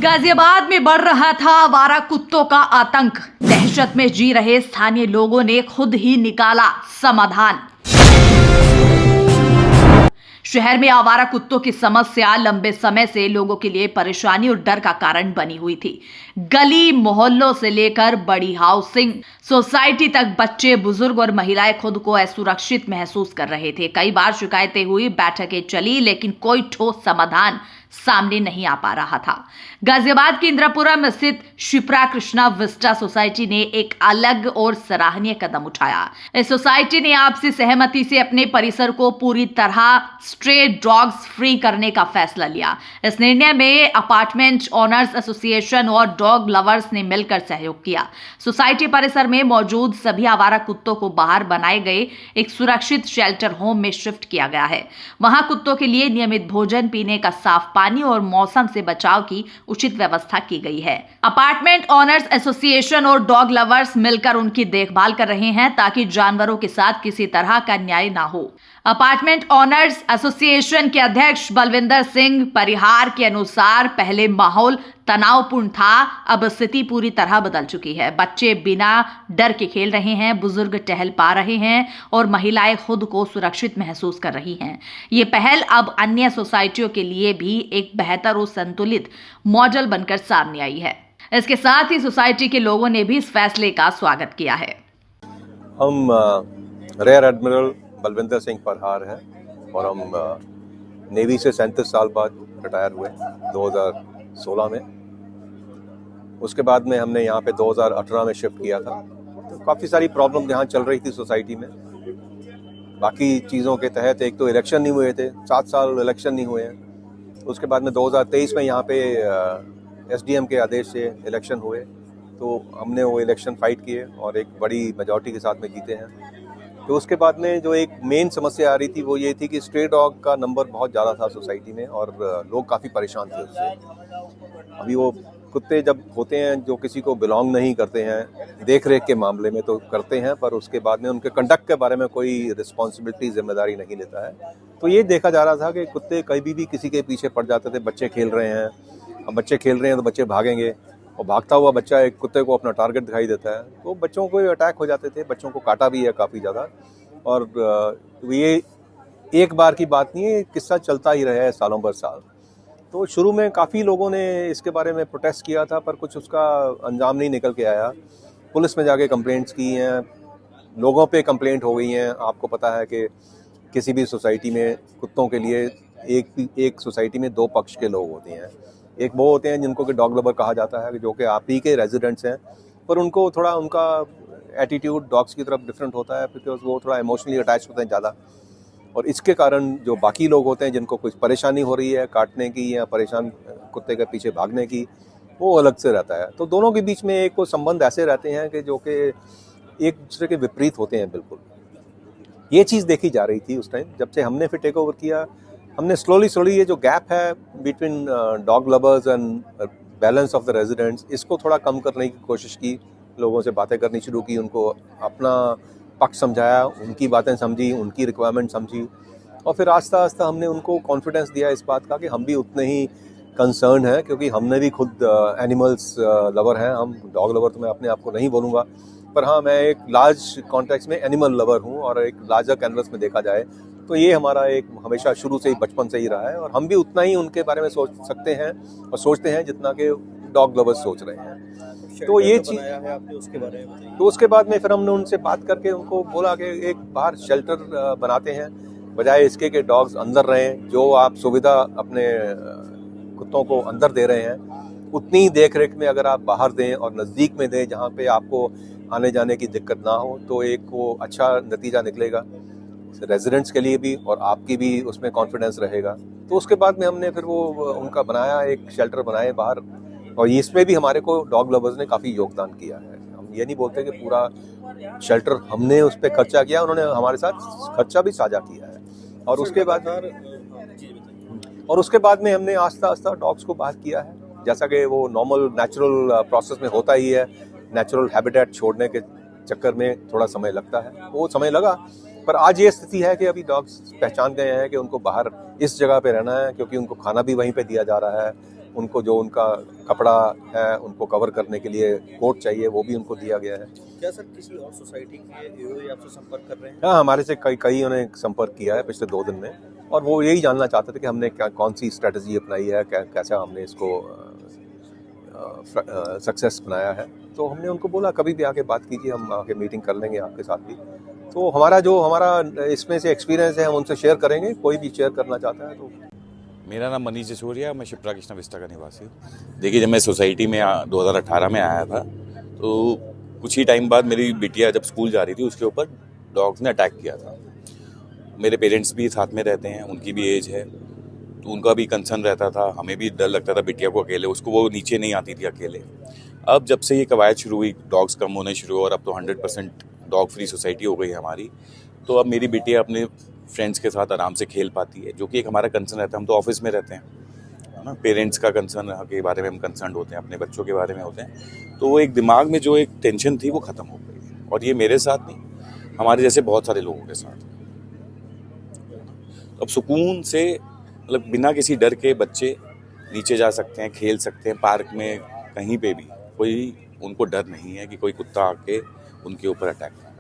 गाजियाबाद में बढ़ रहा था आवारा कुत्तों का आतंक। दहशत में जी रहे स्थानीय लोगों ने खुद ही निकाला समाधान। शहर में आवारा कुत्तों की समस्या लंबे समय से लोगों के लिए परेशानी और डर का कारण बनी हुई थी। गली मोहल्लों से लेकर बड़ी हाउसिंग सोसाइटी तक बच्चे, बुजुर्ग और महिलाएं खुद को असुरक्षित महसूस कर रहे थे। कई बार शिकायतें हुई, बैठकें चली, लेकिन कोई ठोस समाधान सामने नहीं आ पा रहा था। गाजियाबाद के इंद्रापुरम स्थित शिप्रा कृष्णा विस्टा सोसाइटी ने एक अलग और सराहनीय कदम उठाया। इस सोसाइटी ने आपसी सहमति से अपने परिसर को पूरी तरह स्ट्रे डॉग्स फ्री करने का फैसला लिया। इस निर्णय में अपार्टमेंट ओनर्स एसोसिएशन और डॉग लवर्स ने मिलकर सहयोग किया। सोसाइटी परिसर में मौजूद सभी आवारा कुत्तों को बाहर बनाए गए एक सुरक्षित शेल्टर होम में शिफ्ट किया गया है। वहां कुत्तों के लिए नियमित भोजन, पीने का साफ पानी और मौसम से बचाव की उचित व्यवस्था की गई है। अपार्टमेंट ओनर्स एसोसिएशन और डॉग लवर्स मिलकर उनकी देखभाल कर रहे हैं ताकि जानवरों के साथ किसी तरह का अन्याय ना हो। अपार्टमेंट ओनर्स एसोसिएशन के अध्यक्ष बलविंदर सिंह परिहार के अनुसार पहले माहौल तनावपूर्ण था, अब स्थिति पूरी तरह बदल चुकी है। बच्चे बिना डर के खेल रहे हैं, बुजुर्ग टहल पा रहे हैं और महिलाएं खुद को सुरक्षित महसूस कर रही हैं। ये पहल अब अन्य सोसाइटियों के लिए भी एक बेहतर और संतुलित मॉडल बनकर सामने आई है। इसके साथ ही सोसाइटी के लोगों ने भी इस फैसले का स्वागत किया है। हम रेयर एडमिरल बलविंदर सिंह परहार हैं और हम नेवी से 37 साल बाद रिटायर हुए 2016 में। उसके बाद में हमने यहाँ पे 2018 में शिफ्ट किया था। तो काफ़ी सारी प्रॉब्लम यहाँ चल रही थी सोसाइटी में। बाकी चीज़ों के तहत एक तो इलेक्शन नहीं हुए थे, 7 साल इलेक्शन नहीं हुए हैं। उसके बाद में 2023 में यहाँ पे SDM के आदेश से इलेक्शन हुए, तो हमने वो इलेक्शन फाइट किए और एक बड़ी मेजॉरिटी के साथ में जीते हैं। तो उसके बाद में जो एक मेन समस्या आ रही थी वो ये थी कि स्ट्रे डॉग का नंबर बहुत ज़्यादा था सोसाइटी में और लोग काफ़ी परेशान थे उससे। अभी वो कुत्ते जब होते हैं जो किसी को बिलोंग नहीं करते हैं, देख रेख के मामले में तो करते हैं, पर उसके बाद में उनके कंडक्ट के बारे में कोई रिस्पॉन्सिबिलिटी, जिम्मेदारी नहीं लेता है। तो ये देखा जा रहा था कि कुत्ते कभी भी किसी के पीछे पड़ जाते थे। बच्चे खेल रहे हैं, अब बच्चे खेल रहे हैं तो बच्चे भागेंगे और भागता हुआ बच्चा एक कुत्ते को अपना टारगेट दिखाई देता है, तो बच्चों को अटैक हो जाते थे। बच्चों को काटा भी है काफ़ी ज़्यादा। और ये एक बार की बात नहीं है, किस्सा चलता ही रहा है सालों भर साल। तो शुरू में काफ़ी लोगों ने इसके बारे में प्रोटेस्ट किया था, पर कुछ उसका अंजाम नहीं निकल के आया। पुलिस में जाके कंप्लेंट्स की हैं, लोगों पे कंप्लेंट हो गई हैं। आपको पता है कि किसी भी सोसाइटी में कुत्तों के लिए एक सोसाइटी में 2 पक्ष के लोग होते हैं। एक वो होते हैं जिनको कि डॉग लवर कहा जाता है, जो कि आप ही के रेजिडेंट्स हैं, पर उनको थोड़ा उनका एटीट्यूड डॉग्स की तरफ डिफरेंट होता है, बिकॉज वो थोड़ा इमोशनली अटैच होते हैं ज़्यादा। और इसके कारण जो बाकी लोग होते हैं जिनको कुछ परेशानी हो रही है काटने की या परेशान कुत्ते के पीछे भागने की, वो अलग से रहता है। तो दोनों के बीच में एक संबंध ऐसे रहते हैं कि जो कि एक दूसरे के विपरीत होते हैं बिल्कुल। ये चीज़ देखी जा रही थी उस टाइम। जब से हमने फिर टेक ओवर किया, हमने स्लोली ये जो गैप है between dog lovers and balance of the residents, इसको थोड़ा कम करने की कोशिश की। लोगों से बातें करनी शुरू की, उनको अपना पक्ष समझाया, उनकी बातें समझी, उनकी रिक्वायरमेंट समझी, और फिर आस्ता आस्ता हमने उनको कॉन्फिडेंस दिया इस बात का कि हम भी उतने ही कंसर्न हैं, क्योंकि हमने भी खुद एनिमल्स लवर हैं। हम डॉग लवर तो मैं अपने आप को नहीं बोलूँगा, पर हाँ, मैं एक लार्ज कॉन्टेक्स्ट में एनिमल लवर हूँ। और एक लार्जर कैनवस में देखा जाए तो ये हमारा एक हमेशा शुरू से ही बचपन से ही रहा है, और हम भी उतना ही उनके बारे में सोच सकते हैं और सोचते हैं जितना कि डॉग लवर्स सोच रहे हैं। तो ये चीज़ उसके बारे में, तो उसके बाद में फिर हमने उनसे बात करके उनको बोला कि एक बाहर शेल्टर बनाते हैं, बजाय इसके कि डॉग्स अंदर रहें। जो आप सुविधा अपने कुत्तों को अंदर दे रहे हैं, उतनी ही देख रेख में अगर आप बाहर दें और नज़दीक में दें जहाँ पे आपको आने जाने की दिक्कत ना हो, तो एक वो अच्छा नतीजा निकलेगा रेजिडेंट्स के लिए भी, और आपकी भी उसमें कॉन्फिडेंस रहेगा। तो उसके बाद में हमने फिर वो उनका बनाया, एक शेल्टर बनाए बाहर, और इसमें भी हमारे को डॉग लवर्स ने काफ़ी योगदान किया है। हम ये नहीं बोलते कि पूरा शेल्टर हमने उस पर खर्चा किया, उन्होंने हमारे साथ खर्चा भी साझा किया है। और उसके बाद में हमने आस्ता आस्ता डॉग्स को बाहर किया है, जैसा कि वो नॉर्मल नेचुरल प्रोसेस में होता ही है। नेचुरल हैबिटेट छोड़ने के चक्कर में थोड़ा समय लगता है, वो समय लगा, पर आज ये स्थिति है कि अभी डॉग्स पहचान गए हैं कि उनको बाहर इस जगह पे रहना है, क्योंकि उनको खाना भी वहीं पे दिया जा रहा है, उनको जो उनका कपड़ा है उनको कवर करने के लिए कोट चाहिए, वो भी उनको दिया गया है। क्या सर किसी और सोसाइटी के एओए आपसे संपर्क कर रहे हैं? हाँ, हमारे से कई उन्होंने संपर्क किया है पिछले 2 दिन में, और वो यही जानना चाहते थे कि हमने कौन सी स्ट्रेटजी अपनाई है, कैसा हमने इसको सक्सेस बनाया है। तो हमने उनको बोला कभी भी आके बात कीजिए, हम आके मीटिंग कर लेंगे आपके साथ भी। तो हमारा इसमें से एक्सपीरियंस है हम उनसे शेयर करेंगे, कोई भी शेयर करना चाहता है तो। मेरा नाम मनीष जसोरिया, मैं शिप्रा कृष्णा विस्टा का निवासी हूँ। देखिए, जब मैं सोसाइटी में 2018 में आया था तो कुछ ही टाइम बाद मेरी बिटिया जब स्कूल जा रही थी, उसके ऊपर डॉग्स ने अटैक किया था। मेरे पेरेंट्स भी साथ में रहते हैं, उनकी भी एज है, तो उनका भी कंसर्न रहता था, हमें भी डर लगता था बिटिया को अकेले, उसको वो नीचे नहीं आती थी अकेले। अब जब से ये कवायद शुरू हुई, डॉग्स कम होने शुरू हुए और अब तो 100% डॉग फ्री सोसाइटी हो गई है हमारी, तो अब मेरी बिटिया अपने फ्रेंड्स के साथ आराम से खेल पाती है, जो कि एक हमारा कंसर्न रहता है। हम तो ऑफिस में रहते हैं, है ना, पेरेंट्स का कंसर्न के बारे में हम कंसर्न होते हैं, अपने बच्चों के बारे में होते हैं। तो वो एक दिमाग में जो एक टेंशन थी वो ख़त्म हो गई है, और ये मेरे साथ नहीं, हमारे जैसे बहुत सारे लोगों के साथ। अब सुकून से, मतलब बिना किसी डर के बच्चे नीचे जा सकते हैं, खेल सकते हैं, पार्क में कहीं पे भी, कोई उनको डर नहीं है कि कोई कुत्ता आके उनके ऊपर अटैक करे।